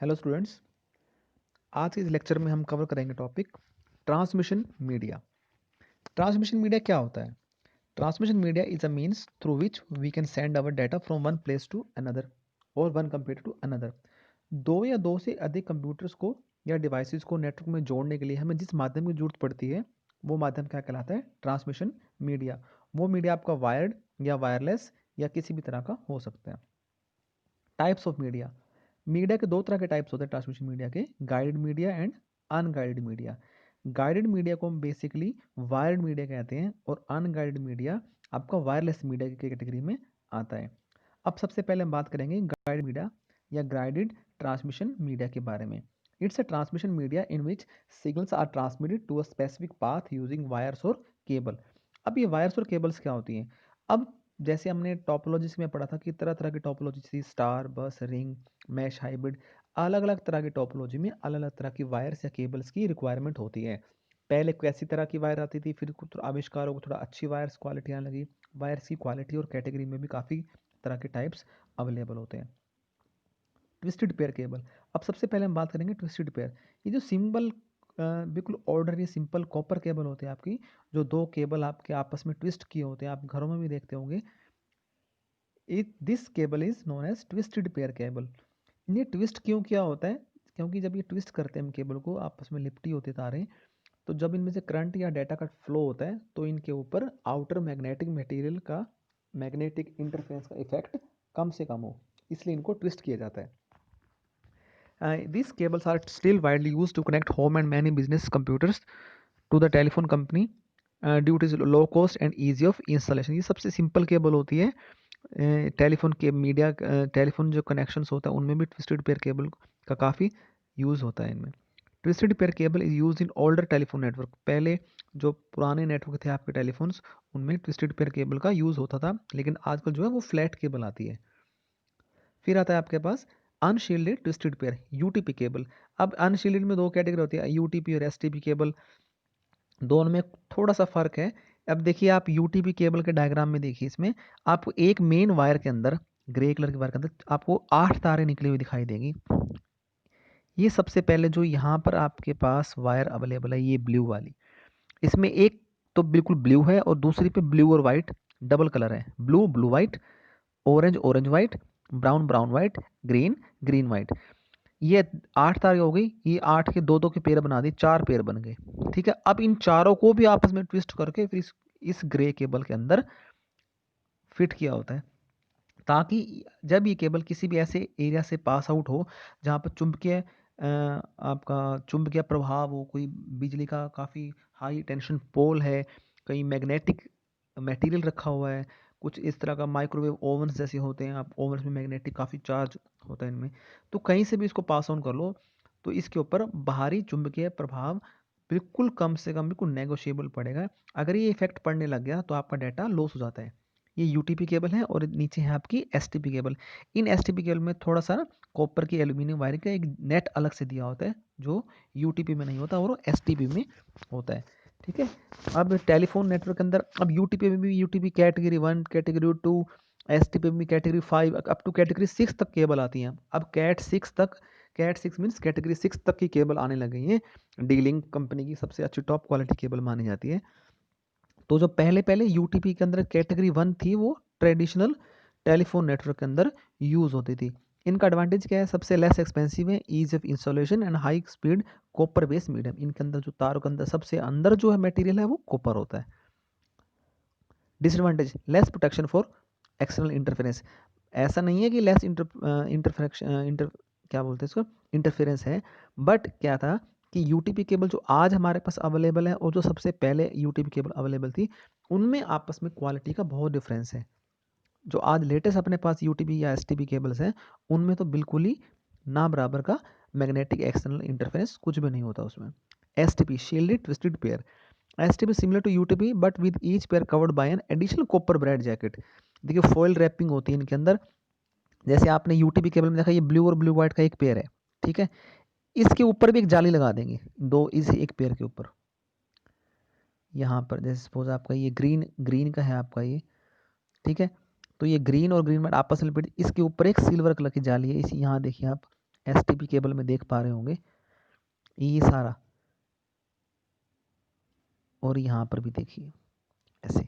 Hello students. आज के इस लेक्चर में हम कवर करेंगे topic transmission media. Transmission media क्या होता है? Transmission media is a means through which we can send our data from one place to another और वन कंप्यूटर टू अनदर। दो या दो से अधिक कंप्यूटर्स को या डिवाइसेस को नेटवर्क में जोड़ने के लिए हमें जिस माध्यम की जरूरत पड़ती है वो माध्यम क्या कहलाता है? Transmission media. वो मीडिया आपका वायर्ड या वायरलेस या किसी भी तरह का हो सकता है। Types of media. मीडिया के दो तरह के टाइप्स होते हैं ट्रांसमिशन मीडिया के, guided media and unguided media. Guided media को हम बेसिकली वायर्ड मीडिया कहते हैं और अनगाइडेड मीडिया आपका वायरलेस मीडिया की कैटेगरी में आता है। अब सबसे पहले हम बात करेंगे गाइडेड मीडिया या गाइडेड ट्रांसमिशन मीडिया के बारे में। It's a transmission media in which signals are transmitted to a specific path using wires और केबल। अब ये वायर्स और केबल्स क्या होती हैं? अब जैसे हमने टोपोलॉजीज में पढ़ा था कि तरह तरह की टोपोलॉजी थी, स्टार, बस, रिंग, मैश, हाइब्रिड। अलग अलग तरह की टोपोलॉजी में अलग अलग तरह की वायर्स या केबल्स की रिक्वायरमेंट होती है। पहले कैसी तरह की वायर आती थी, फिर कुछ आविष्कारों को थोड़ा अच्छी वायर्स क्वालिटी आने लगी। वायर्स की क्वालिटी और कैटेगरी में भी काफ़ी तरह के टाइप्स अवेलेबल होते हैं। Twisted pair cable. अब सबसे पहले हम बात करेंगे ट्विस्टेड पेयर। ये जो सिंपल बिल्कुल ऑर्डनरी सिंपल कॉपर केबल होते हैं आपकी, जो दो केबल आपके आपस में ट्विस्ट किए होते हैं, आप घरों में भी देखते होंगे। This cable is known as twisted pair cable. ये ट्विस्ट क्यों किया होता है? क्योंकि जब ये ट्विस्ट करते हैं हम केबल को, आपस में लिपटी होती तारें, तो जब इनमें से करंट या डाटा का फ्लो होता है तो इनके ऊपर आउटर मैग्नेटिक मटेरियल का मैग्नेटिक इंटरफेरेंस का इफेक्ट कम से कम हो, इसलिए इनको ट्विस्ट किया जाता है। These cables are still widely used to connect home and many business computers to the telephone company due to its low cost and easy of installation। ये सबसे सिंपल केबल होती है टेलीफोन के मीडिया। टेलीफोन जो connections होता है उनमें भी ट्विस्टेड पेयर केबल का काफ़ी यूज़ होता है इनमें। Twisted pair cable is use in older telephone network. पहले जो पुराने नेटवर्क थे आपके टेलीफोन्स, उनमें ट्विस्टेड पेयर केबल का यूज़ होता था, लेकिन आजकल जो है वो फ्लैट केबल आती है। फिर आता है आपके पास unshielded twisted pair UTP cable. अब अनशील्डेड में दो कैटेगरी होती है, यूटीपी और एसटीपी केबल। दोनों में थोड़ा सा फर्क है। अब देखिए आप यूटीपी केबल के डायग्राम में देखिए, इसमें आपको एक मेन वायर के अंदर, ग्रे कलर के वायर के अंदर आपको 8 तारें निकली हुई दिखाई देंगी। ये सबसे पहले जो यहाँ पर आपके पास वायर अवेलेबल है, ये ब्लू वाली, इसमें एक तो बिल्कुल ब्लू है और दूसरी पे ब्लू और वाइट डबल कलर है। Blue blue white, orange orange white, brown brown white, green green white. ये 8 तारे हो गई। ये 8 के दो दो के पेयर बना दी, 4 पेयर बन गए। ठीक है, अब इन चारों को भी आपस में ट्विस्ट करके फिर इस ग्रे केबल के अंदर फिट किया होता है, ताकि जब ये केबल किसी भी ऐसे एरिया से पास आउट हो जहाँ पर चुंबकीय आपका चुंबकीय प्रभाव हो, कोई बिजली का काफ़ी हाई टेंशन पोल है, कहीं मैग्नेटिक मटेरियल रखा हुआ है, कुछ इस तरह का माइक्रोवेव ओवन्स जैसे होते हैं, आप ओवन्स में मैग्नेटिक काफ़ी चार्ज होता है इनमें, तो कहीं से भी इसको पास ऑन कर लो तो इसके ऊपर बाहरी चुंबकीय प्रभाव बिल्कुल कम से कम बिल्कुल नेगोशिएबल पड़ेगा। अगर ये इफेक्ट पड़ने लग गया तो आपका डाटा लॉस हो जाता है। ये यूटीपी केबल है और नीचे है आपकी एसटीपी केबल। इन एसटीपी केबल में थोड़ा सा कॉपर की एल्यूमिनियम वायरिंग का एक नेट अलग से दिया होता है, जो यूटीपी में नहीं होता और वो एसटीपी में होता है। ठीक है, अब टेलीफोन नेटवर्क के अंदर अब यूटीपी में भी यूटीपी कैटेगरी 1, कैटेगरी 2, एसटीपी में कैटेगरी 5 अप टू कैटेगरी 6 तक केबल आती हैं। अब कैट 6 मीन्स कैटेगरी 6 तक की केबल आने लग गई है। डीलिंग कंपनी की सबसे अच्छी टॉप क्वालिटी केबल मानी जाती है। तो जो पहले पहले यूटीपी के अंदर कैटेगरी 1 थी, वो ट्रेडिशनल टेलीफोन नेटवर्क के अंदर यूज होती थी। इनका एडवांटेज क्या है? सबसे लेस एक्सपेंसिव है, ease of installation and high speed copper base medium. इनके अंदर जो तारों के अंदर सबसे अंदर जो है मटेरियल है वो कॉपर होता है। Disadvantage, less protection for external interference. ऐसा नहीं है कि लेस इंटर क्या बोलते हैं इसको, इंटरफेरेंस है, बट क्या था कि यूटीपी केबल जो आज हमारे पास अवेलेबल है और जो सबसे पहले यूटीपी केबल अवेलेबल थी, उनमें आपस में क्वालिटी का बहुत डिफरेंस है। जो आज लेटेस्ट अपने पास यूटीपी या एसटीपी केबल्स हैं, उनमें तो बिल्कुल ही ना बराबर का मैग्नेटिक एक्सटर्नल इंटरफेरेंस कुछ भी नहीं होता उसमें। STP, shielded twisted pair. STP similar to UTP but with each pair covered by an additional copper braid jacket। देखिए फॉइल रैपिंग होती है इनके अंदर। जैसे आपने यूटीपी केबल में देखा, ये ब्लू और ब्लू व्हाइट का एक पेयर है, ठीक है, इसके ऊपर भी एक जाली लगा देंगे, दो इस एक पेयर के ऊपर। यहाँ पर जैसे सपोज आपका ये ग्रीन ग्रीन का है आपका ये, ठीक है, तो ये ग्रीन और ग्रीन व्हाइट आपस में लपेट, इसके ऊपर एक सिल्वर कलर की जाली है, इसी यहाँ देखिए आप, STP केबल में देख पा रहे होंगे ये सारा, और यहाँ पर भी देखिए ऐसे,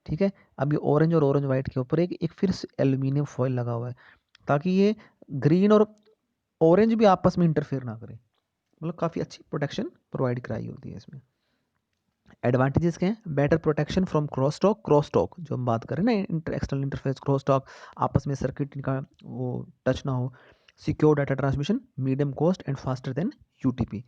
ठीक है। अब ये ऑरेंज और ऑरेंज वाइट के ऊपर एक फिर से एल्यूमिनियम फॉइल लगा हुआ है ताकि ये ग्रीन और ऑरेंज भी आपस में इंटरफेयर ना करें, मतलब काफ़ी अच्छी प्रोटेक्शन प्रोवाइड कराई होती है इसमें। एडवांटेजेस क्या हैं? Better protection from cross talk जो हम बात करें ना, एक्सटर्नल इंटरफेस क्रॉस टॉक, आपस में सर्किट का वो टच ना हो। Secure data transmission, medium cost and faster than UTP.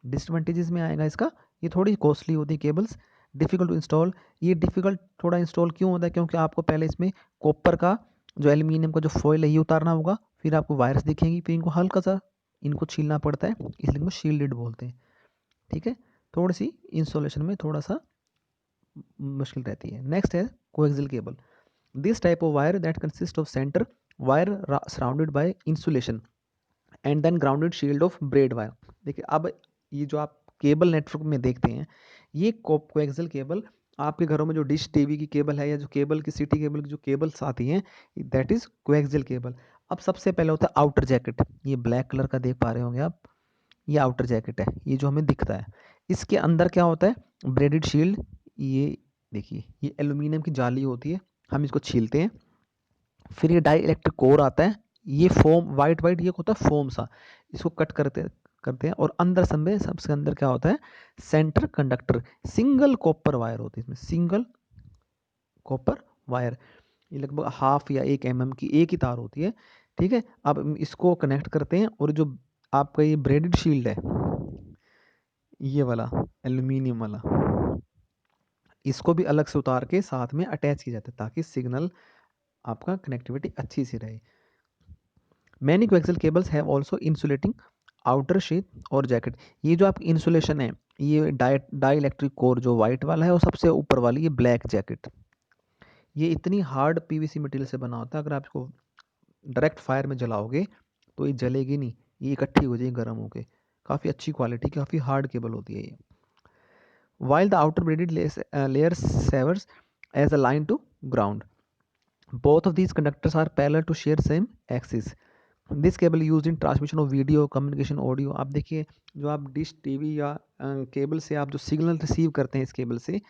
Disadvantages में आएगा इसका, ये थोड़ी कॉस्टली होती है केबल्स, डिफ़िकल्ट टू इंस्टॉल। ये डिफ़िकल्ट थोड़ा इंस्टॉल क्यों होता है? क्योंकि आपको पहले इसमें कॉपर का जो एल्यूमिनियम का जो फॉइल है ये उतारना होगा, फिर आपको वायर्स दिखेंगी, फिर इनको हल्का सा इनको छीलना पड़ता है, इसलिए इनको शील्डेड बोलते हैं, ठीक है। थोड़ी सी इंस्टॉलेशन में थोड़ा सा मुश्किल रहती है। नेक्स्ट है coaxial cable. This type of wire that consist of centre wire surrounded by insulation and then grounded shield of braid wire. देखिए अब ये जो आप केबल नेटवर्क में देखते हैं, ये कोएक्सियल केबल आपके घरों में जो डिश टीवी की केबल है या जो केबल की सिटी केबल की जो केबल्स आती हैं, दैट इज कोएक्सियल केबल। अब सबसे पहले होता है आउटर जैकेट, ये ब्लैक कलर का देख पा रहे होंगे आप, ये आउटर जैकेट है, ये जो हमें दिखता है। इसके अंदर क्या होता है? ब्रेडेड शील्ड, ये देखिए ये एल्यूमिनियम की जाली होती है, हम इसको छीलते हैं। फिर ये डाई इलेक्ट्रिक कोर आता है, ये फोम वाइट वाइट ये होता है फोम सा, इसको कट करते करते हैं। और अंदर सबसे अंदर क्या होता है? Centre conductor, single copper wire होती है इसमें, सिंगल कॉपर वायर, ये लगभग हाफ या 1 mm की एक ही तार होती है, ठीक है। अब हम इसको कनेक्ट करते हैं, और जो आपका ये ब्रेडेड शील्ड है, ये वाला एल्यूमिनियम वाला, इसको भी अलग से उतार के साथ में अटैच किया जाता है ताकि सिग्नल आपका कनेक्टिविटी अच्छी सी रहे। Many coaxial cables have also insulating outer sheet और जैकेट। ये जो आपकी इंसुलेशन है, ये डाई इलेक्ट्रिक कोर जो वाइट वाला है, और सबसे ऊपर वाली ये ब्लैक जैकेट, ये इतनी हार्ड पीवीसी मटेरियल से बना होता है, अगर आप इसको डायरेक्ट फायर में जलाओगे तो ये जलेगी नहीं, ये इकट्ठी हो जाएगी गर्म होके। काफ़ी अच्छी क्वालिटी, काफ़ी हार्ड केबल होती है ये। While the outer braided layer serves as a line to ground, both of these conductors are parallel to share same axis. This cable used in transmission of video, communication, audio। आप देखिए जो आप dish TV या cable से आप जो signal receive करते हैं इस केबल से,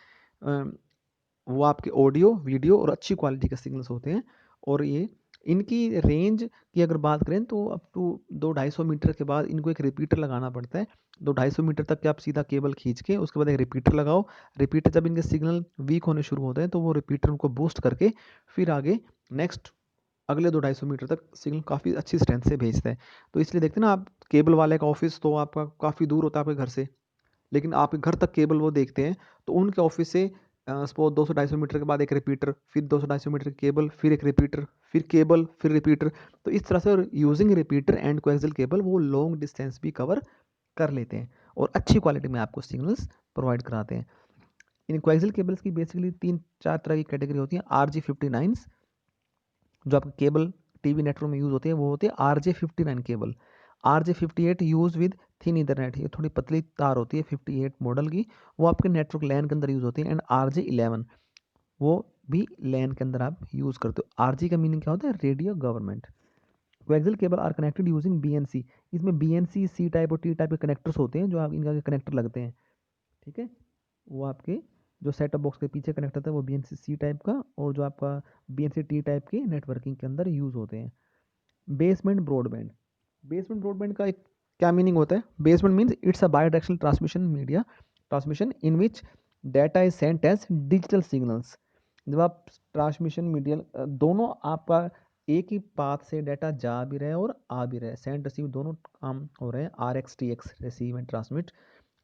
वो आपके ऑडियो, वीडियो और अच्छी क्वालिटी के सिग्नल्स होते हैं। और ये इनकी रेंज की अगर बात करें तो अप टू 200-250 मीटर के बाद इनको एक रिपीटर लगाना पड़ता है। 200-250 मीटर तक के आप सीधा केबल खींच के उसके बाद एक रिपीटर लगाओ। रिपीटर जब इनके सिग्नल वीक होने शुरू होते हैं तो वो रिपीटर उनको बूस्ट करके फिर आगे नेक्स्ट अगले 200-250 मीटर तक सिग्नल काफ़ी अच्छी स्ट्रेंथ से भेजता है। तो इसलिए देखते हैं ना आप, केबल वाले का ऑफिस तो आपका काफ़ी दूर होता है आपके घर से, लेकिन आपके घर तक केबल वो देखते हैं, तो उनके ऑफिस से सपोज 200-250 मीटर के बाद एक रिपीटर, फिर 200-250 मीटर की केबल, फिर एक रिपीटर, फिर केबल, फिर रिपीटर। तो इस तरह से using repeater and coaxial cable वो लॉन्ग डिस्टेंस भी कवर कर लेते हैं और अच्छी क्वालिटी में आपको सिग्नल्स प्रोवाइड कराते हैं। इन कोएक्सियल केबल्स की बेसिकली 3-4 तरह की कैटेगरी होती हैं। RJ59 जो आपके केबल टीवी नेटवर्क में यूज़ होती है वो होती है RJ59 cable. RJ58 use with thin Ethernet, ये थोड़ी पतली तार होती है 58 मॉडल की, वो आपके नेटवर्क लैन के अंदर यूज़ होती है। एंड RJ11 वो भी लैन के अंदर आप यूज़ करते हो। RJ का मीनिंग क्या होता है? Radio government. Coaxial cable are connected using BNC। इसमें BNC, C टाइप और T टाइप के कनेक्टर्स होते हैं जो आप इनका कनेक्टर लगते हैं, ठीक है। वो आपके जो सेटअप बॉक्स के पीछे कनेक्ट होता है वो BNC C टाइप का, और जो आपका BNC T टाइप के नेटवर्किंग के अंदर यूज़ होते हैं। बेसमेंट ब्रॉडबैंड, बेसमेंट ब्रॉडबैंड का एक क्या मीनिंग होता है? Basement means it's a bidirectional transmission media transmission in which data is sent as digital signals. जब आप ट्रांसमिशन मीडिया दोनों आपका एक ही पाथ से डाटा जा भी रहा है और आ भी रहा है, सेंड रिसीव दोनों काम हो रहे हैं, RX-TX receive and transmit,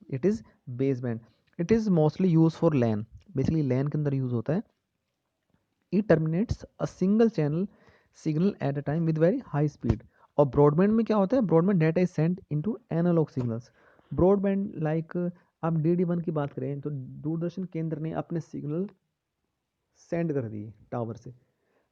it is baseband. It is mostly use for LAN, basically LAN के अंदर यूज होता है। It terminates a single channel signal at a time with very high speed. और ब्रॉडबैंड में क्या होता है? Broadband data is sent into analog signals. Broadband like आप DD1 की बात करें तो दूरदर्शन केंद्र ने अपने सिग्नल सेंड कर दिए टावर से,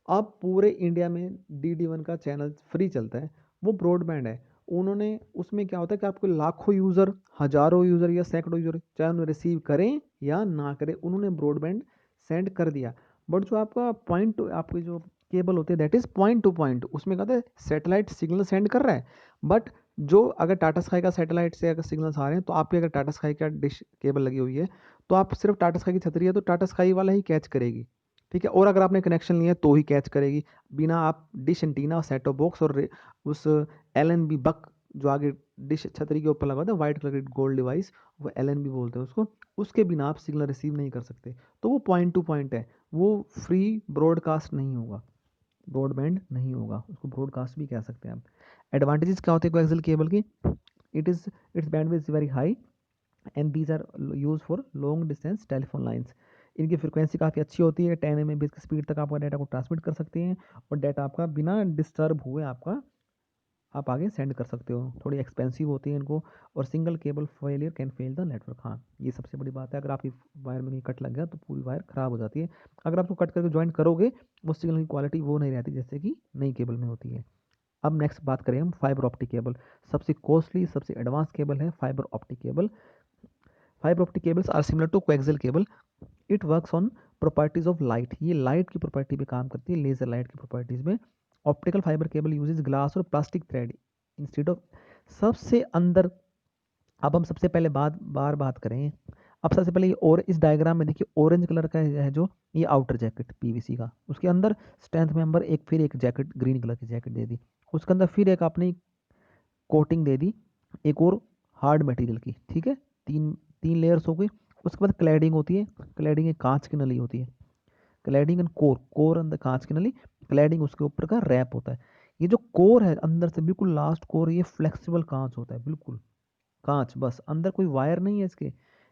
अब पूरे इंडिया में DD1 का चैनल फ्री चलता है, वो ब्रॉडबैंड है। उन्होंने उसमें क्या होता है कि आपको लाखों यूज़र, हज़ारों यूज़र या सैकड़ों यूज़र चाहे उन्हें रिसीव करें या ना करें, उन्होंने ब्रॉडबैंड सेंड कर दिया। बट जो आपका पॉइंट आपकी जो केबल होती है that is point two point, उसमें कहते हैं सैटेलाइट सिग्नल सेंड कर रहा है, बट जो अगर टाटा स्काई का सैटेलाइट से अगर सिग्नल्स आ रहे हैं तो आपकी अगर टाटा स्काई का डिश केबल लगी हुई है तो आप सिर्फ टाटा स्काई की छतरी है तो टाटा स्काई वाला ही कैच करेगी, ठीक है। और अगर आपने कनेक्शन लिया है तो ही कैच करेगी, बिना आप डिश एंटीना, सेटो बॉक्स और उस LNB बक जो आगे डिश छतरी के ऊपर लगा होता है व्हाइट कलर की गोल्ड डिवाइस, वो LNB बोलते हैं उसको, उसके बिना आप सिग्नल रिसीव नहीं कर सकते। तो वो पॉइंट टू पॉइंट है, वो फ्री ब्रॉडकास्ट नहीं होगा, ब्रॉडबैंड नहीं होगा, उसको ब्रॉडकास्ट भी कह सकते हैं आप। एडवांटेजेस क्या होते हैं कोएक्सियल केबल की? Its bandwidth is very high and these are use for long distance telephone lines. इनकी फ्रिक्वेंसी काफ़ी अच्छी होती है, 10 Mbps की स्पीड तक आपका डाटा को ट्रांसमिट कर सकते हैं और डाटा आपका बिना डिस्टर्ब हुए आपका आप आगे सेंड कर सकते हो। थोड़ी एक्सपेंसिव होती है इनको, और single cable failure can fail the network. हाँ, ये सबसे बड़ी बात है, अगर आपकी वायर में कहीं कट लग गया तो पूरी वायर ख़राब हो जाती है। अगर आपको कट करके ज्वाइन करोगे वो सिग्नल की क्वालिटी वो नहीं रहती जैसे कि नई केबल में होती है। अब नेक्स्ट बात करें हम फाइबर ऑप्टिक केबल। सबसे कॉस्टली, सबसे एडवांस केबल है fibre optic cable. Fibre optic cables are similar to coaxial cable. It works on properties of light, ये लाइट की प्रॉपर्टी पे काम करती है, लेजर लाइट की प्रॉपर्टीज में। Optical fibre cable uses glass और प्लास्टिक थ्रेड इंस्टेड ऑफ। सबसे अंदर, अब हम सबसे पहले बात करें, अब सबसे पहले ये, और इस डायग्राम में देखिए ऑरेंज कलर का है जो ये आउटर जैकेट पीवीसी का, उसके अंदर स्ट्रेंथ मेंबर एक, फिर एक जैकेट ग्रीन कलर की जैकेट दे दी, उसके अंदर फिर एक अपनी कोटिंग दे दी एक और हार्ड मटेरियल की, ठीक है। तीन तीन लेयर्स हो गई। उसके बाद क्लैडिंग होती है, क्लैडिंग एक कांच की नली होती है, क्लैडिंग एंड कोर, कोर अंदर कांच की नली, क्लैडिंग उसके ऊपर का रैप होता है। ये जो कोर है अंदर से बिल्कुल लास्ट कोर, ये फ्लेक्सिबल कांच होता है, बिल्कुल कांच, बस अंदर कोई वायर नहीं है इसके।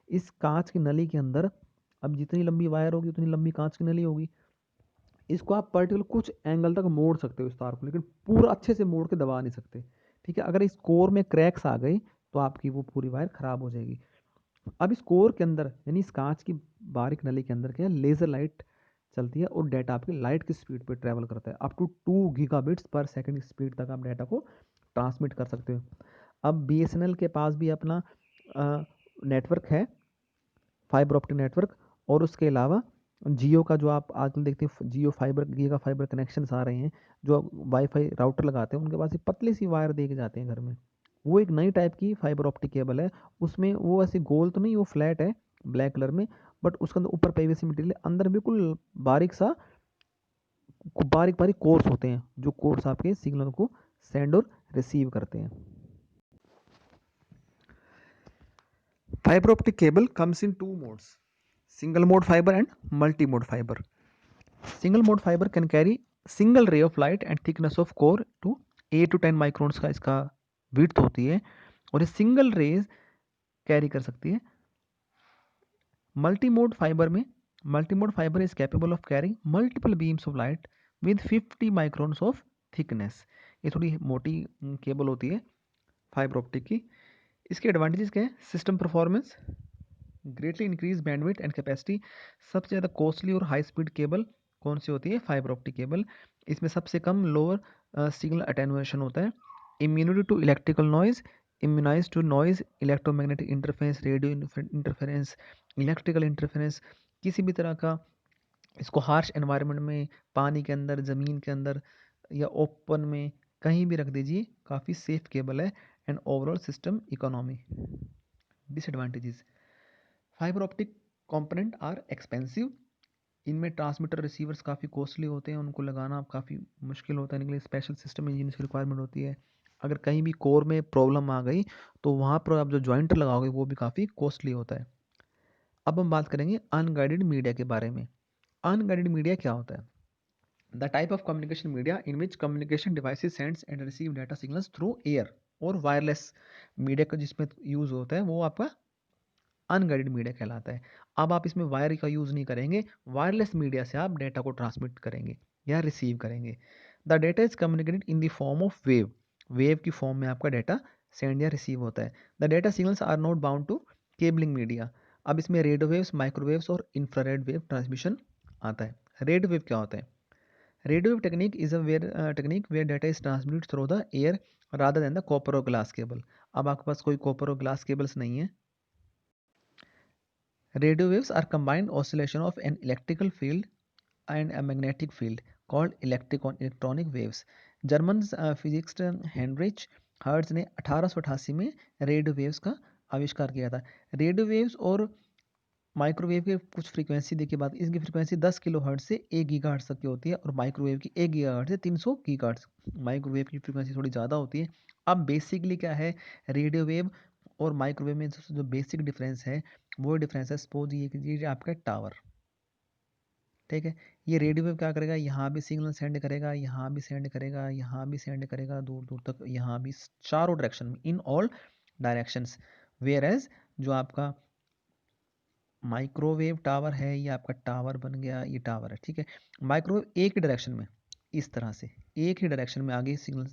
इस कांच की नली के अंदर अब जितनी लंबी वायर होगी उतनी लंबी कांच की नली होगी। इसको आप पर्टिकुलर कुछ एंगल तक मोड़ सकते हो इस तार को, लेकिन पूरा अच्छे से मोड़ के दबा नहीं सकते, ठीक है। अगर इस कोर में क्रैक्स आ गई तो आपकी वो पूरी वायर खराब हो जाएगी। अब इस कोर के अंदर यानी इस कांच की बारीक नली के अंदर क्या है, लेजर लाइट चलती है और डाटा आपकी लाइट की स्पीड पे ट्रैवल करता है, up to 2 gigabits per second की स्पीड तक आप डाटा को ट्रांसमिट कर सकते हो। अब BSNL के पास भी अपना नेटवर्क है, फाइबर ऑप्टिक नेटवर्क, और उसके अलावा जियो का जो आप आजकल देखते हैं जियो फाइबर, गीगा फाइबर कनेक्शंस आ रहे हैं, जो वाईफाई राउटर लगाते हैं उनके पास ये पतली सी वायर दे के जाते हैं घर में। वो एक नई टाइप की फाइबर ऑप्टिक केबल है, उसमें वो ऐसे गोल तो नहीं, वो फ्लैट है ब्लैक कलर में, बट उसके अंदर ऊपर पीवीसी मटेरियल है, अंदर बिल्कुल बारीक सा बारीक बारीक कोर्स होते हैं, जो कोर्स आपके सिग्नल को सेंड और रिसीव करते हैं। Fiber optic cable comes in two modes, single mode fiber and multi mode fiber. Single mode fiber can carry single ray of light and thickness of core to 8 to 10 microns का इसका width होती है और ये single raise carry कर सकती है। Multi mode fibre में, multi mode fibre is capable of carrying multiple beams of light with 50 microns of thickness. ये थोड़ी मोटी केबल होती है फाइबर ऑप्टिक की। इसके एडवांटेजेस क्या है? System performance, greatly increase bandwidth and capacity. सबसे ज़्यादा कॉस्टली और हाई स्पीड केबल कौन सी होती है? Fibre optic cable. इसमें सबसे कम लोअर सिग्नल अटेनुएशन होता है। Immunity to electrical noise, immunize to noise, electromagnetic interference, radio interference, electrical interference, किसी भी तरह का इसको हार्श एनवायरनमेंट में, पानी के अंदर, ज़मीन के अंदर या ओपन में कहीं भी रख दीजिए, काफ़ी सेफ केबल है। And overall system economy. Disadvantages, fibre optic component are expensive, इनमें ट्रांसमीटर रिसीवर्स काफ़ी कॉस्टली होते हैं, उनको लगाना काफ़ी मुश्किल होता है, इनके लिए स्पेशल सिस्टम इंजीनियर्स की रिक्वायरमेंट होती है। अगर कहीं भी कोर में प्रॉब्लम आ गई तो वहाँ पर आप जो जॉइंटर लगाओगे वो भी काफ़ी कॉस्टली होता है। अब हम बात करेंगे अनगाइडेड मीडिया के बारे में। अनगाइडेड मीडिया क्या होता है? The type of communication media in which communication devices sends and receive data signals through air और वायरलेस मीडिया का जिसमें यूज़ होता है वो आपका अनगाइडेड मीडिया कहलाता है। अब आप इसमें वायर का यूज़ नहीं करेंगे, वायरलेस मीडिया से आप डेटा को ट्रांसमिट करेंगे या रिसीव करेंगे। The data is communicated in the form of wave, wave की फॉर्म में आपका डेटा सेंड या रिसीव होता है। The data signals are not bound to cabling media. अब इसमें रेडियो वेव्स, माइक्रोवेव्स और इंफ्रारेड वेव ट्रांसमिशन आता है। रेडियो वेव क्या होता है? Radio wave technique is a technique where data is transmitted through the air rather than the copper और glass cable. अब आपके पास कोई कॉपर और ग्लास केबल्स नहीं है। Radio waves are combined oscillation of an electrical field and a magnetic field called electronic waves. German physicist Heinrich Hertz ने 1888 में radio waves का आविष्कार किया था। रेडियो वेव्स और माइक्रोवेव के कुछ फ्रीक्वेंसी देखिए बात, इसकी फ्रीक्वेंसी 10 किलोहर्ट्ज से 1 गीगाहर्ट्ज तक की होती है और माइक्रोवेव की 1 गीगाहर्ट्ज से 300 गीगाहर्ट्ज। माइक्रोवेव की फ्रीक्वेंसी थोड़ी ज़्यादा होती है। अब बेसिकली क्या है, रेडियो वेव और माइक्रोवेव में जो बेसिक डिफरेंस है वो डिफरेंस है, सपोज ये कीजिए आपका टावर, ठीक है। ये रेडियो वेव क्या करेगा, यहाँ भी सिग्नल सेंड करेगा, यहाँ भी सेंड करेगा, यहाँ भी सेंड करेगा, दूर दूर तक, यहाँ भी, चारों डायरेक्शन में, in all directions. Whereas जो आपका माइक्रोवेव टावर है, ये आपका टावर बन गया, ये टावर है, ठीक है। माइक्रोवेव एक ही डायरेक्शन में, इस तरह से एक ही डायरेक्शन में आगे सिग्नल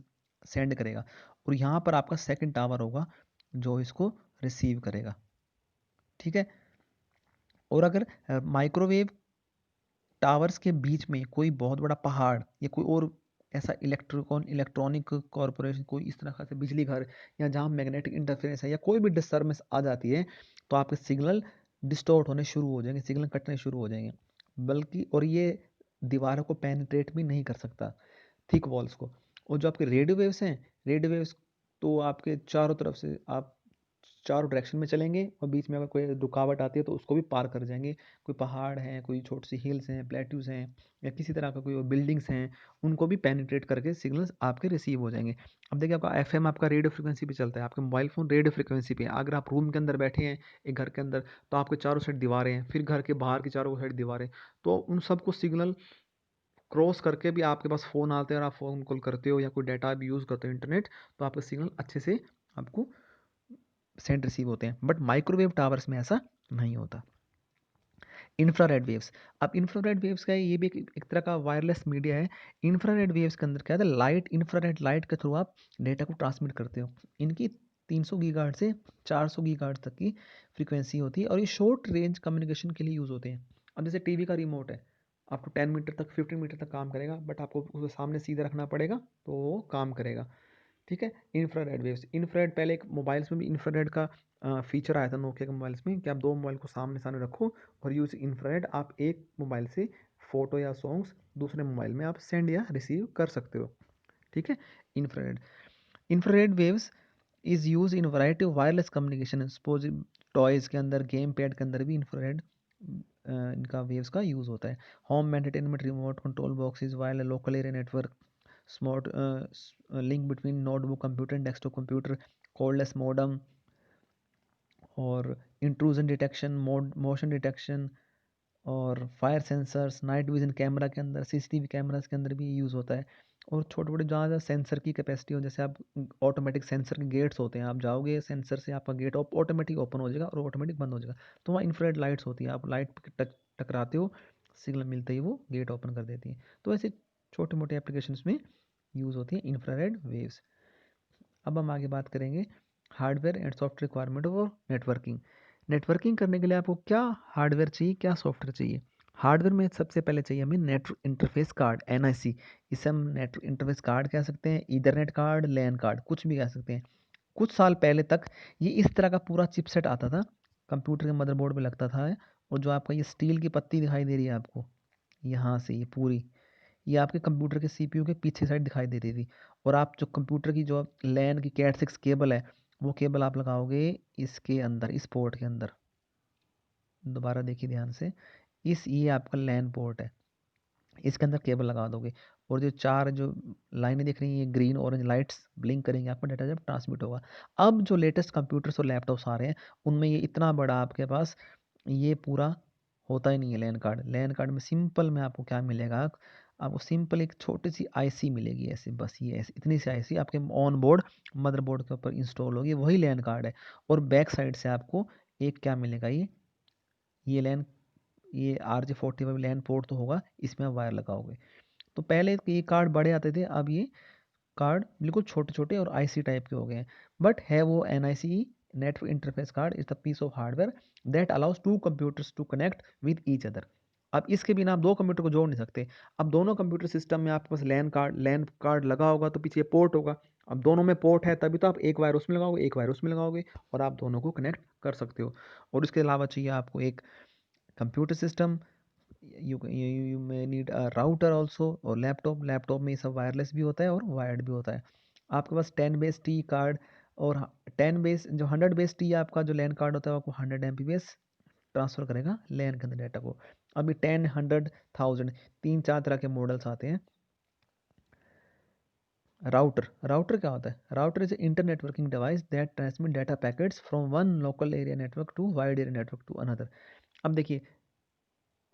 सेंड करेगा, और यहाँ पर आपका सेकंड टावर होगा जो इसको रिसीव करेगा, ठीक है। और अगर माइक्रोवेव टावर्स के बीच में कोई बहुत बड़ा पहाड़ या कोई और ऐसा इलेक्ट्रॉनिक कॉरपोरेशन, कोई इस तरह से बिजली घर, या जहाँ मैग्नेटिक इंटरफेरेंस है या कोई भी डिस्टर्बेंस आ जाती है, तो आपके सिग्नल डिस्टॉर्ट होने शुरू हो जाएंगे, सिग्नल कटने शुरू हो जाएंगे। बल्कि और ये दीवारों को पेनिट्रेट भी नहीं कर सकता, थिक वॉल्स को। और जो आपके रेडियो वेव्स हैं, रेडियो वेव्स तो आपके चारों तरफ से आप चारों डायरेक्शन में चलेंगे, और बीच में अगर कोई रुकावट आती है तो उसको भी पार कर जाएंगे। कोई पहाड़ हैं, कोई छोटी सी हिल्स हैं, प्लेट्यूज हैं, या किसी तरह का कोई बिल्डिंग्स हैं, उनको भी पेनिट्रेट करके सिग्नल्स आपके रिसीव हो जाएंगे। अब देखिए आपका एफएम आपका रेडियो फ्रिक्वेंसी पे चलता है, आपका मोबाइल फोन रेडियो फ्रिक्वेंसी पे है। अगर आप रूम के अंदर बैठे हैं एक घर के अंदर, तो आपके चारों साइड दीवारें हैं, फिर घर के बाहर की चारों साइड दीवारें, तो उन सबको सिग्नल क्रॉस करके भी आपके पास फ़ोन आते हैं, और आप फ़ोन कॉल करते हो या कोई डाटा भी यूज़ करते हो इंटरनेट, तो आपके सिग्नल अच्छे से आपको सेंड रिसीव होते हैं। बट माइक्रोवेव टावर्स में ऐसा नहीं होता। इंफ्रारेड वेव्स, अब इंफ्रारेड वेव्स का ये भी एक तरह का वायरलेस मीडिया है। इंफ्रारेड वेव्स के अंदर क्या है, लाइट, इंफ्रारेड लाइट के थ्रू आप डेटा को ट्रांसमिट करते हो। इनकी 300 गीगाहर्ट्ज से 400 गीगाहर्ट्ज तक की फ्रीक्वेंसी होती है, और ये शॉर्ट रेंज कम्युनिकेशन के लिए यूज़ होते हैं। अब जैसे टीवी का रिमोट है, आपको 10 मीटर तक, 15 मीटर तक काम करेगा, बट आपको उसको सामने सीधा रखना पड़ेगा तो वो काम करेगा, ठीक है। इंफ्रारेड वेव्स, इंफ्रारेड पहले एक मोबाइल्स में भी इंफ्रारेड का फीचर आया था नोकिया के मोबाइल्स में, कि आप दो मोबाइल को सामने सामने रखो और यूज इंफ्रारेड, आप एक मोबाइल से फोटो या सॉन्ग्स दूसरे मोबाइल में आप सेंड या रिसीव कर सकते हो, ठीक है। Infrared, infrared waves is use in variety of wireless communication. Suppose toys के अंदर, गेम पैड के अंदर भी इंफ्रारेड इनका वेव्स का यूज होता है। Home entertainment, remote control boxes, wireless local area network, smart link between notebook computer and desktop computer, cordless modem, और इंट्रूजन डिटेक्शन, मोशन डिटेक्शन, और fire sensors, night vision camera के अंदर, CCTV cameras के अंदर भी use होता है। और छोटे बड़े जहाँ जहाँ सेंसर की कैपेसिटी हो, जैसे आप ऑटोमेटिक सेंसर के गेट्स होते हैं, आप जाओगे सेंसर से, आपका गेट ऑटोमेटिक ओपन हो जाएगा और ऑटोमेटिक बंद हो जाएगा। तो वहाँ इंफ्रारेड लाइट्स होती हैं, आप लाइट टकराते हो, सिग्नल मिलते ही वो गेट ओपन कर देती हैं। तो ऐसे छोटे मोटे एप्लीकेशंस में यूज़ होती हैं इंफ्रारेड वेव्स। अब हम आगे बात करेंगे हार्डवेयर एंड सॉफ्टवेयर रिक्वायरमेंट और नेटवर्किंग। नेटवर्किंग करने के लिए आपको क्या हार्डवेयर चाहिए, क्या सॉफ्टवेयर चाहिए। हार्डवेयर में सबसे पहले चाहिए हमें नेटवर्क इंटरफेस कार्ड, एनआईसी। इसे हम नेटवर्क इंटरफेस कार्ड कह सकते हैं, ईथरनेट कार्ड, लैन कार्ड, कुछ भी कह सकते हैं। कुछ साल पहले तक ये इस तरह का पूरा चिपसेट आता था, कंप्यूटर के मदरबोर्ड में लगता था। और जो आपका ये स्टील की पत्ती दिखाई दे रही है आपको, यहाँ से ये पूरी, ये आपके कंप्यूटर के सीपीयू के पीछे साइड दिखाई दे रही थी। और आप जो कंप्यूटर की जो लैन की कैट 6 केबल है, वो केबल आप लगाओगे इसके अंदर, इस पोर्ट के अंदर, दोबारा देखिए ध्यान से, ये आपका लैन पोर्ट है, इसके अंदर केबल लगा दोगे। और जो चार जो लाइनें दिख रही हैं, ये ग्रीन ऑरेंज लाइट्स ब्लिंक करेंगे, आपका डाटा जब ट्रांसमिट होगा। अब जो लेटेस्ट कंप्यूटर्स और लैपटॉप्स आ रहे हैं, उनमें ये इतना बड़ा आपके पास ये पूरा होता ही नहीं है लैन कार्ड। लैन कार्ड में सिंपल में आपको क्या मिलेगा, आपको सिंपल एक छोटी सी आईसी मिलेगी ऐसे, बस ये ऐसे इतनी सी आईसी आपके ऑन बोर्ड मदरबोर्ड के ऊपर इंस्टॉल होगी, वही लैन कार्ड है। और बैक साइड से आपको एक क्या मिलेगा, ये लैन, ये RJ45 लैन पोर्ट तो होगा, इसमें आप वायर लगाओगे। तो पहले ये कार्ड बड़े आते थे, अब ये कार्ड बिल्कुल छोटे छोटे और आईसी टाइप के हो गए हैं। बट है वो NIC, network interface card is the piece of hardware that allows to computers to connect with each other. अब इसके बिना आप दो कंप्यूटर को जोड़ नहीं सकते। अब दोनों कंप्यूटर सिस्टम में आपके पास लैन कार्ड लगा होगा, तो पीछे पोर्ट होगा। अब दोनों में पोर्ट है, तभी तो आप एक वायर उसमें लगाओगे, एक वायर उसमें लगाओगे, और आप दोनों को कनेक्ट कर सकते हो। और इसके अलावा चाहिए आपको एक computer system, you may need a router also, और लैपटॉप में ये सब वायरलेस भी होता है और वायर्ड भी होता है। आपके पास 10 बेस टी कार्ड, और 10 बेस जो 100 बेस टी आपका जो लैन कार्ड होता है वो आपको 100 एमबीपीएस ट्रांसफ़र करेगा लैन के अंदर डाटा को। अभी 10, 100, 1000 3-4 तरह के मॉडल्स आते हैं। राउटर क्या होता है? Router is inter networking device that transmit data packets from one local area network to wide area network to another. अब देखिए,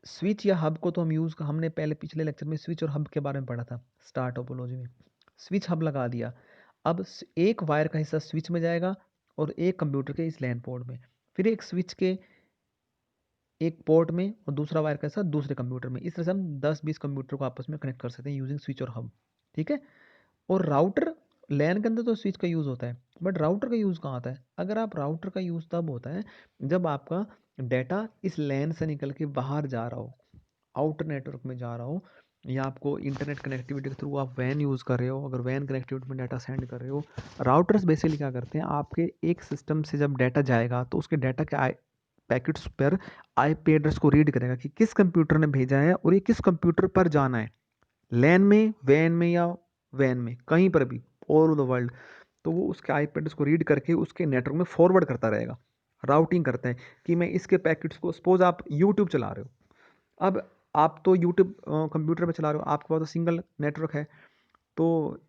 स्विच या हब को तो हमने पहले पिछले लेक्चर में स्विच और हब के बारे में पढ़ा था स्टार टोपोलॉजी में। स्विच हब लगा दिया, अब एक वायर का हिस्सा स्विच में जाएगा और एक कंप्यूटर के इस लैन पोर्ट में, फिर एक स्विच के एक पोर्ट में और दूसरा वायर का हिस्सा दूसरे कंप्यूटर में। इस तरह से हम 10-20 कंप्यूटर को आपस में कनेक्ट कर सकते हैं यूजिंग स्विच और हब। ठीक है। और राउटर, लैन के अंदर तो स्विच का यूज़ होता है, बट राउटर का यूज़ कहाँ होता है? अगर आप राउटर का यूज़ तब होता है जब आपका डाटा इस लैन से निकल के बाहर जा रहा हो, आउटर नेटवर्क में जा रहा हो, या आपको इंटरनेट कनेक्टिविटी के थ्रू आप वैन यूज़ कर रहे हो, अगर वैन कनेक्टिविटी में डाटा सेंड कर रहे हो। राउटर्स बेसिकली क्या करते हैं, आपके एक सिस्टम से जब डाटा जाएगा तो उसके डाटा के पैकेट्स पर आईपी एड्रेस को रीड करेगा कि किस कंप्यूटर ने भेजा है और ये किस कंप्यूटर पर जाना है, लैन में, वैन में या वैन में, कहीं पर भी, ऑल ओवर द वर्ल्ड। तो वो उसके आईपी एड्रेस को रीड करके उसके नेटवर्क में फॉरवर्ड करता रहेगा, राउटिंग करता है कि मैं इसके पैकेट्स को, सपोज आप यूट्यूब चला रहे हो, अब आप तो यूट्यूब कंप्यूटर पे चला रहे हो, आपके पास तो सिंगल नेटवर्क है, तो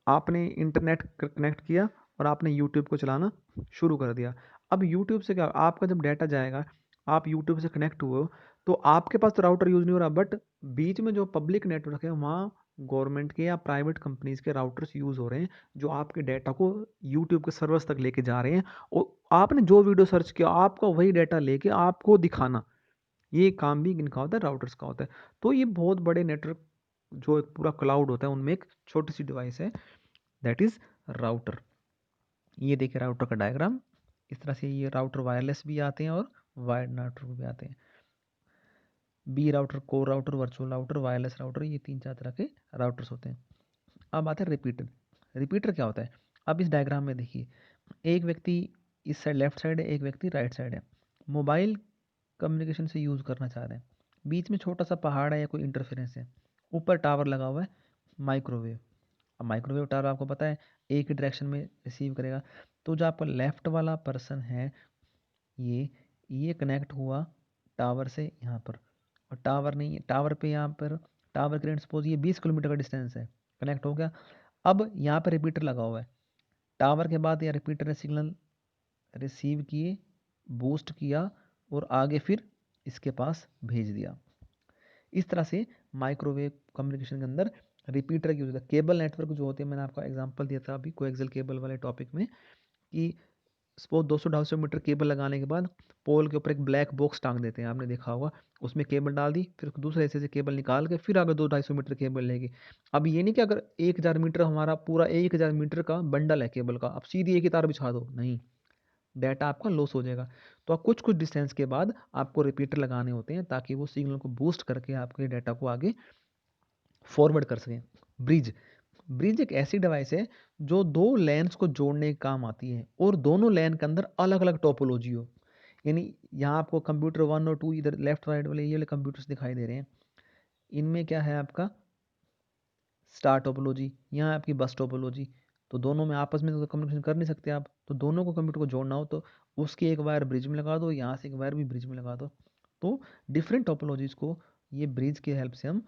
आपने इंटरनेट कनेक्ट किया और आपने यूट्यूब को चलाना शुरू कर दिया। अब यूट्यूब से क्या, आपका जब डाटा जाएगा, आप यूट्यूब से कनेक्ट हुए हो, तो आपके पास तो राउटर यूज़ नहीं हो रहा, बट बीच में जो पब्लिक नेटवर्क है वहाँ गवर्नमेंट के या प्राइवेट कंपनीज के राउटर्स यूज़ हो रहे हैं, जो आपके डाटा को यूट्यूब के सर्वर्स तक लेके जा रहे हैं, और आपने जो वीडियो सर्च किया आपका वही डाटा लेके आपको दिखाना। ये काम भी इनका होता है, राउटर्स का होता है। तो ये बहुत बड़े नेटवर्क, जो एक पूरा क्लाउड होता है, उनमें एक छोटी सी डिवाइस है, दैट इज राउटर। ये देखिए राउटर का डायग्राम। इस तरह से ये राउटर वायरलेस भी आते हैं और वायर्ड राउटर भी आते हैं। B router, core router, virtual router, wireless router, ये 3-4 तरह के राउटर्स होते हैं। अब आते हैं रिपीटर। रिपीटर क्या होता है? अब इस डायग्राम में देखिए, एक व्यक्ति इस साइड लेफ्ट साइड है, एक व्यक्ति राइट साइड है, मोबाइल कम्युनिकेशन से यूज़ करना चाह रहे हैं। बीच में छोटा सा पहाड़ है या कोई इंटरफेरेंस है, ऊपर टावर लगा हुआ है, माइक्रोवेव। अब माइक्रोवेव टावर आपको पता है एक ही डायरेक्शन में रिसीव करेगा। तो जो आपका लेफ्ट वाला पर्सन है, ये कनेक्ट हुआ टावर से यहाँ पर, और टावर नहीं है, टावर पे यहाँ पर टावर के सपोज ये 20 किलोमीटर का डिस्टेंस है, कनेक्ट हो गया। अब यहाँ पर रिपीटर लगा हुआ है, टावर के बाद या रिपीटर ने सिग्नल रिसीव किए, बूस्ट किया और आगे फिर इसके पास भेज दिया। इस तरह से माइक्रोवेव कम्युनिकेशन के अंदर रिपीटर की यूज होता है। केबल नेटवर्क जो होते हैं, मैंने आपको एग्जांपल दिया था अभी कोएक्सियल केबल वाले टॉपिक में, कि सपोज 200-250 मीटर केबल लगाने के बाद पोल के ऊपर एक ब्लैक बॉक्स टांग देते हैं, आपने देखा होगा। उसमें केबल डाल दी, फिर दूसरे हिस्से से केबल निकाल के फिर अगर 200-250 मीटर केबल लेगी। अब ये नहीं कि अगर 1000 मीटर, हमारा पूरा 1000 मीटर का बंडल है केबल का, अब सीधी एक ही तार बिछा दो, नहीं, डाटा आपका लॉस हो जाएगा। तो आप कुछ कुछ डिस्टेंस के बाद आपको रिपीटर लगाने होते हैं, ताकि वो सिग्नल को बूस्ट करके आपके डाटा को आगे फॉरवर्ड कर सकें। ब्रिज, ब्रिज एक ऐसी डिवाइस है जो दो लैन्स को जोड़ने के काम आती है, और दोनों लैन के अंदर अलग अलग टोपोलॉजी हो। यानी यहाँ आपको कंप्यूटर 1 और 2 इधर लेफ्ट राइट वाले ये वाले कंप्यूटर्स दिखाई दे रहे हैं, इनमें क्या है आपका स्टार टोपोलॉजी, यहाँ आपकी बस टोपोलॉजी। तो दोनों में आपस में तो कम्युनिकेशन कर नहीं सकते आप, तो दोनों को कंप्यूटर को जोड़ना हो तो उसकी एक वायर ब्रिज में लगा दो, यहाँ से एक वायर भी ब्रिज में लगा दो। तो डिफरेंट टोपोलॉजीज को ये ब्रिज की हेल्प से हम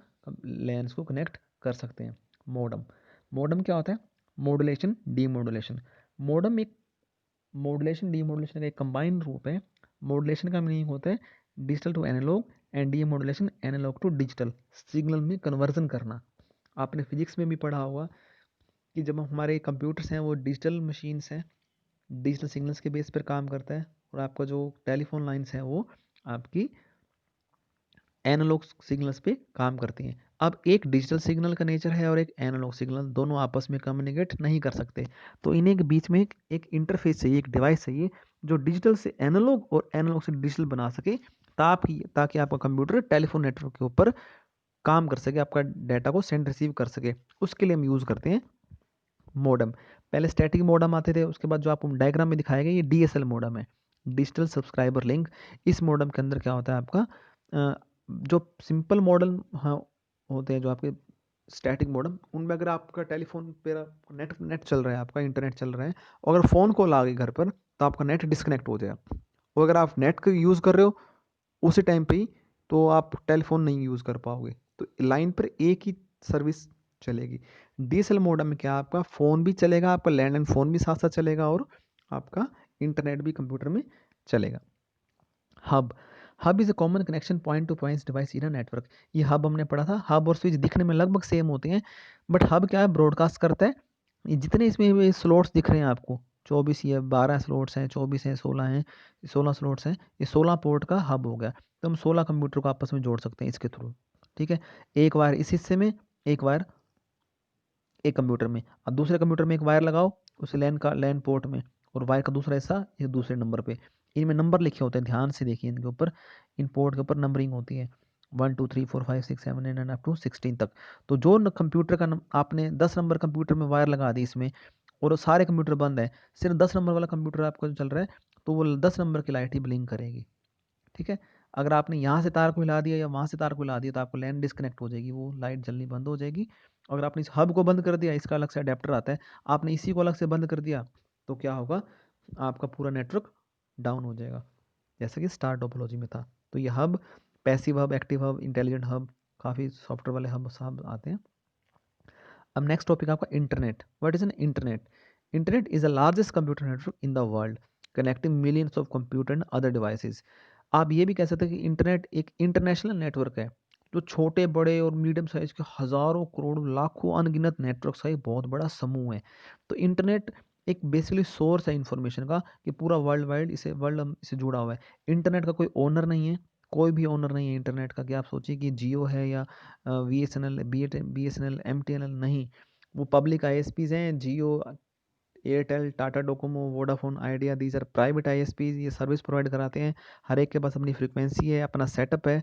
लैन्स को कनेक्ट कर सकते हैं। मॉडम, मॉडम क्या होता है? Modulation demodulation. मॉडम एक मॉड्यूलेशन डीमॉड्यूलेशन का एक कंबाइंड रूप है। मॉड्यूलेशन का मीनिंग होता है digital to analog, and demodulation analog to digital, signal में कन्वर्जन करना। आपने फिजिक्स में भी पढ़ा होगा कि जब हमारे कंप्यूटर्स हैं वो डिजिटल मशीन्स हैं, डिजिटल सिग्नल्स के बेस पर काम करता है, और आपका जो टेलीफोन लाइंस है वो आपकी एनालॉग सिग्नल्स पे काम करती हैं। अब एक डिजिटल सिग्नल का नेचर है और एक एनालॉग सिग्नल, दोनों आपस में कम्युनिकेट नहीं कर सकते, तो इन्हें के बीच में एक इंटरफेस चाहिए, एक डिवाइस चाहिए जो डिजिटल से एनालॉग और एनालॉग से डिजिटल बना सके, ताकि आपका कंप्यूटर टेलीफोन नेटवर्क के ऊपर काम कर सके, आपका डाटा को सेंड रिसीव कर सके। उसके लिए हम यूज़ करते हैं मॉडम। पहले स्टैटिक मॉडम आते थे, उसके बाद जो आपको डायग्राम में दिखाया गया ये डीएसएल मॉडम है, डिजिटल सब्सक्राइबर लिंक। इस मॉडम के अंदर क्या होता है आपका जो सिंपल मॉडल हाँ होते हैं, जो आपके स्टैटिक मॉडम, उनमें अगर आपका टेलीफोन पे नेट नेट चल रहा है, आपका इंटरनेट चल रहा है, और अगर फ़ोन कॉल आ गई घर पर, तो आपका नेट डिस्कनेक्ट हो जाएगा। और अगर आप नेट का यूज़ कर रहे हो उसी टाइम पे ही, तो आप टेलीफोन नहीं यूज़ कर पाओगे। तो लाइन पर एक ही सर्विस चलेगी। डीएसएल मॉडम में क्या, आपका फ़ोन भी चलेगा, आपका लैंडलाइन फ़ोन भी साथ साथ चलेगा, और आपका इंटरनेट भी कंप्यूटर में चलेगा। Hub hub is a common connection point two points device in a network. ये हब हमने पढ़ा था, हब और स्विच दिखने में लगभग सेम होते हैं, बट हब क्या है, ब्रॉडकास्ट करता है। ये जितने इसमें स्लॉट्स दिख रहे हैं आपको, 24 या 12 स्लॉट्स हैं, 24 हैं, 16 हैं, 16 स्लॉट्स हैं, ये 16 पोर्ट का हब हो गया। तो हम 16 कंप्यूटर को आपस में जोड़ सकते हैं इसके थ्रू। ठीक है, एक वायर इस हिस्से में, एक वायर एक कंप्यूटर में, अब दूसरे कंप्यूटर में एक वायर लगाओ उस लैन का लैन पोर्ट में, और वायर का दूसरा हिस्सा ये दूसरे नंबर पे। इनमें नंबर लिखे होते हैं, ध्यान से देखिए इनके ऊपर, इन पोर्ट के ऊपर नंबरिंग होती है 1 2 3 4 5 6 7 8 अप टू 16 तक। तो जो कंप्यूटर का आपने 10 नंबर कंप्यूटर में वायर लगा दी इसमें, और सारे कंप्यूटर बंद है, सिर्फ 10 नंबर वाला कंप्यूटर आपका जो चल रहा है, तो वो 10 नंबर की लाइट ही ब्लिंक करेगी। ठीक है, अगर आपने यहाँ से तार को हिला दिया या वहाँ से तार को हिला दिया, तो आपको लैन डिस्कनेक्ट हो जाएगी, वो लाइट जलनी बंद हो जाएगी। अगर आपने इस हब को बंद कर दिया, इसका अलग से अडेप्टर आता है, आपने इसी को अलग से बंद कर दिया, तो क्या होगा, आपका पूरा नेटवर्क डाउन हो जाएगा, जैसे कि स्टार टोपोलॉजी में था। तो ये hub, passive hub, active hub, intelligent hub, काफ़ी सॉफ्टवेयर वाले हब सब आते हैं। अब नेक्स्ट टॉपिक आपका internet. What is an internet? Internet is the largest computer network in the world, connecting millions of computer and other devices. आप ये भी कह सकते हैं कि इंटरनेट एक इंटरनेशनल नेटवर्क है, जो छोटे बड़े और मीडियम साइज के हज़ारों करोड़ों लाखों अनगिनत नेटवर्क का एक बहुत बड़ा समूह है। तो इंटरनेट एक बेसिकली सोर्स है इंफॉर्मेशन का, कि पूरा वर्ल्ड वाइड इसे वर्ल्ड इसे जुड़ा हुआ है। इंटरनेट का कोई ओनर नहीं है, कोई भी ओनर नहीं है इंटरनेट का, कि आप सोचिए कि जियो है या बीएसएनएल, बीएसएनएल, एमटीएनएल, नहीं। वो पब्लिक आईएसपीज हैं, Jio, Airtel, Tata Docomo, Vodafone Idea, these are private ISPs, ये सर्विस प्रोवाइड कराते हैं। हर एक के पास अपनी फ्रीक्वेंसी है, अपना सेटअप है,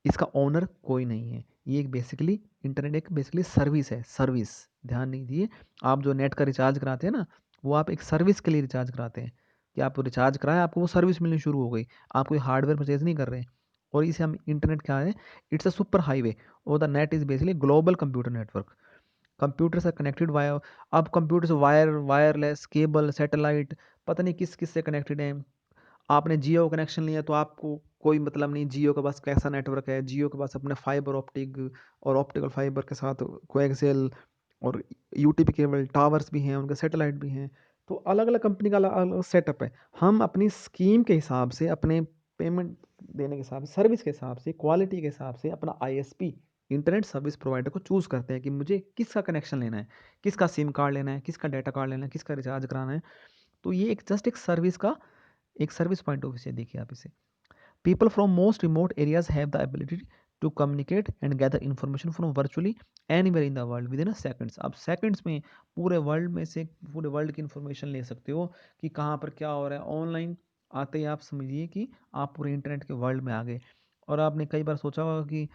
इसका ओनर कोई नहीं है। ये एक बेसिकली इंटरनेट एक बेसिकली सर्विस है, सर्विस। ध्यान नहीं दिए, आप जो नेट का रिचार्ज कराते हैं ना, वो आप एक सर्विस के लिए रिचार्ज कराते हैं, कि आप रिचार्ज कराएं, आपको वो सर्विस मिलनी शुरू हो गई, आप कोई हार्डवेयर परचेज नहीं कर रहे हैं। और इसे हम इंटरनेट क्या है, इट्स अ सुपर हाईवे, और the net is basically global computer network. Computer से कनेक्टेड वायर, अब कंप्यूटर से वायर, वायरलेस, केबल, सैटेलाइट, पता नहीं किस किस से कनेक्टेड है। आपने जियो कनेक्शन लिया, तो आपको कोई मतलब नहीं जियो के पास कैसा नेटवर्क है, जियो के पास अपने फाइबर ऑप्टिक और ऑप्टिकल फाइबर के साथ कोएक्सियल और यूटीपी केबल टावर्स भी हैं, उनके सैटेलाइट भी हैं। तो अलग अलग कंपनी का अलग अलग सेटअप है। हम अपनी स्कीम के हिसाब से, अपने पेमेंट देने के हिसाब से, सर्विस के हिसाब से, क्वालिटी के हिसाब से अपना आईएसपी, इंटरनेट सर्विस प्रोवाइडर को चूज़ करते हैं, कि मुझे किसका कनेक्शन लेना है, किसका सिम कार्ड लेना है, किसका डाटा कार्ड लेना है, किसका रिचार्ज कराना है। तो ये एक जस्ट एक सर्विस का एक सर्विस पॉइंट ऑफ व्यू से देखिए आप इसे। People from most remote areas have the ability to communicate and gather information from virtually anywhere in the world within seconds. आप सेकंड्स में पूरे वर्ल्ड में से पूरे वर्ल्ड की इन्फॉर्मेशन ले सकते हो, कि कहाँ पर क्या हो रहा है। ऑनलाइन आते ही आप समझिए कि आप पूरे इंटरनेट के वर्ल्ड में आ गए। और आपने कई बार सोचा होगा कि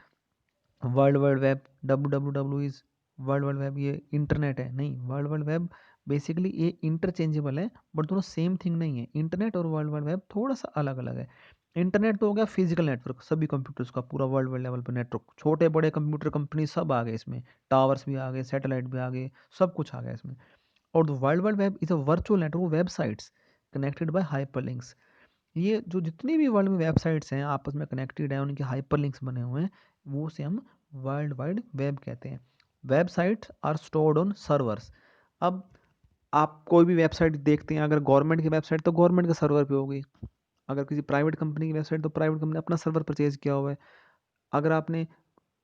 world wide web, W is world wide web, ये इंटरनेट है। नहीं, वर्ल्ड वाइड वेब बेसिकली ये इंटरचेंजेबल है, बट दोनों सेम थिंग नहीं है। इंटरनेट और वर्ल्ड वाइड वेब थोड़ा सा अलग अलग है। इंटरनेट तो हो गया फिजिकल नेटवर्क, सभी कंप्यूटर्स का पूरा वर्ल्ड वाइड लेवल पर नेटवर्क, छोटे बड़े कंप्यूटर कंपनी सब आ गए इसमें, टावर्स भी आ गए, सैटेलाइट भी आ गए, सब कुछ आ गया इसमें। और world wide web is a virtual network websites connected by hyperlinks. ये जो जितनी भी वर्ल्ड में वेबसाइट्स हैं आपस में कनेक्टेड हैं, उनके हाइपरलिंक्स बने हुए हैं, वो से हम वर्ल्ड वाइड वेब कहते हैं। Websites are stored on servers. अब आप कोई भी वेबसाइट देखते हैं, अगर गवर्नमेंट की वेबसाइट तो गवर्नमेंट के सर्वर पे होगी, अगर किसी प्राइवेट कंपनी की वेबसाइट तो प्राइवेट कंपनी अपना सर्वर परचेज किया हुआ है। अगर आपने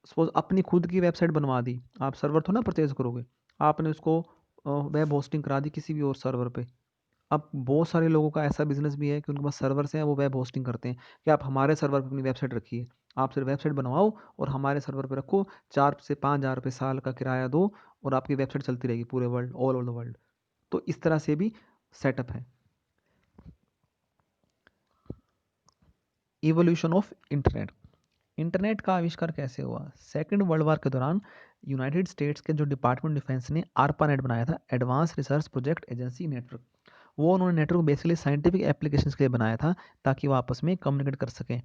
सपोज अपनी खुद की वेबसाइट बनवा दी, आप सर्वर तो ना परचेज करोगे, आपने उसको वेब होस्टिंग करा दी किसी भी और सर्वर पे। अब बहुत सारे लोगों का ऐसा बिजनेस भी है कि उनके पास सर्वर्स हैं, वो वेब होस्टिंग करते हैं, कि आप हमारे सर्वर पर अपनी वेबसाइट रखिए, आप सिर्फ वेबसाइट बनवाओ और हमारे सर्वर पे रखो, 4 से 5 हज़ार रुपये साल का किराया दो, और आपकी वेबसाइट चलती रहेगी पूरे world, all over the world. तो इस तरह से भी सेटअप है। Evolution of internet. इंटरनेट का आविष्कार कैसे हुआ? सेकेंड वर्ल्ड वॉर के दौरान यूनाइटेड स्टेट्स के जो डिपार्टमेंट डिफेंस ने आरपानेट बनाया था, advance research project agency network, वो उन्होंने नेटवर्क बेसिकली साइंटिफिक एप्लीकेशंस के लिए बनाया था, ताकि वो आपस में कम्युनिकेट कर सकें।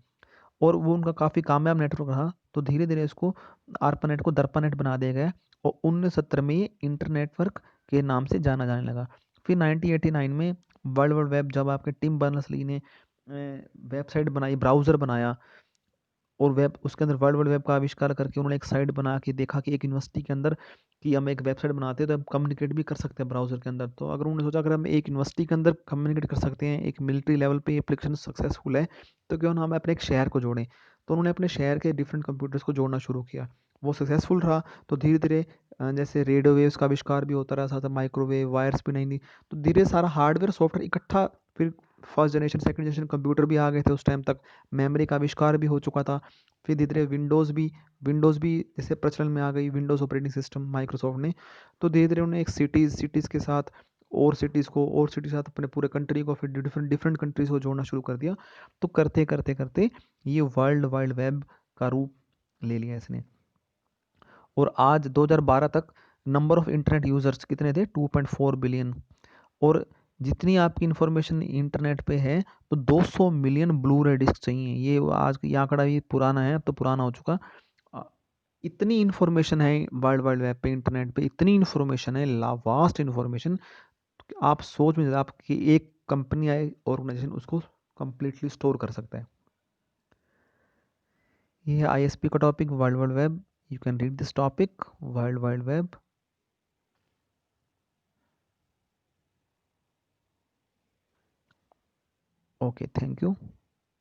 और वो उनका काफ़ी कामयाब नेटवर्क रहा, तो धीरे-धीरे इसको ARPANET को DARPANET बना दिया गया और 1970 में ये इंटरनेटवर्क के नाम से जाना जाने लगा। फिर 1989 में वर्ल्ड वाइड वेब जब आपके टिम बर्नर्स-ली ने वेबसाइट बनाई, ब्राउज़र बनाया और वेब उसके अंदर वर्ल्ड वाइड वेब का आविष्कार करके उन्होंने एक साइट बना के देखा कि एक यूनिवर्सिटी के अंदर कि हम एक वेबसाइट बनाते हैं तो हम कम्युनिकेट भी कर सकते हैं ब्राउज़र के अंदर। तो अगर उन्होंने सोचा अगर हम एक यूनिवर्सिटी के अंदर कम्युनिकेट कर सकते हैं, एक मिलिट्री लेवल पे एप्लीकेशन सक्सेसफुल है, तो क्यों ना हम अपने एक शहर को जोड़ें। तो उन्होंने अपने शहर के डिफरेंट कंप्यूटर्स को जोड़ना शुरू किया। वो सक्सेसफुल रहा, तो धीरे-धीरे जैसे रेडियो वेव्स का आविष्कार भी होता रहा, साथ-साथ माइक्रोवेव, वायर्स भी नई-नई, तो धीरे सारा हार्डवेयर, सॉफ्टवेयर इकट्ठा फिर first generation, second generation computer भी आ गए थे उस टाइम तक। मेमोरी का आविष्कार भी हो चुका था। फिर धीरे-धीरे विंडोज़ भी जैसे प्रचलन में आ गई, विंडोज़ ऑपरेटिंग सिस्टम माइक्रोसॉफ्ट ने। तो धीरे-धीरे उन्हें एक सिटीज़ के साथ और सिटी के साथ अपने पूरे कंट्री को फिर डिफरेंट डिफरेंट कंट्रीज़ को जोड़ना शुरू कर दिया। तो करते-करते ये वर्ल्ड वाइड वेब का रूप ले लिया इसने। और आज 2012 तक नंबर ऑफ इंटरनेट यूज़र्स कितने थे? 2.4 बिलियन। और जितनी आपकी इन्फॉर्मेशन इंटरनेट पे है, तो 200 मिलियन ब्लू रे डिस्क चाहिए। ये आज ये आंकड़ा भी पुराना है, अब तो पुराना हो चुका। अ, इतनी इन्फॉर्मेशन है वर्ल्ड वाइड वेब पे, इंटरनेट पे इतनी इन्फॉर्मेशन है, वास्ट इन्फॉर्मेशन, आप सोच भी नहीं सकते आपकी एक कंपनी या ऑर्गेनाइजेशन उसको कंप्लीटली स्टोर कर सकता है। ये है आईएसपी का topic, world wide web. You can read this topic, world wide web. Okay, thank you.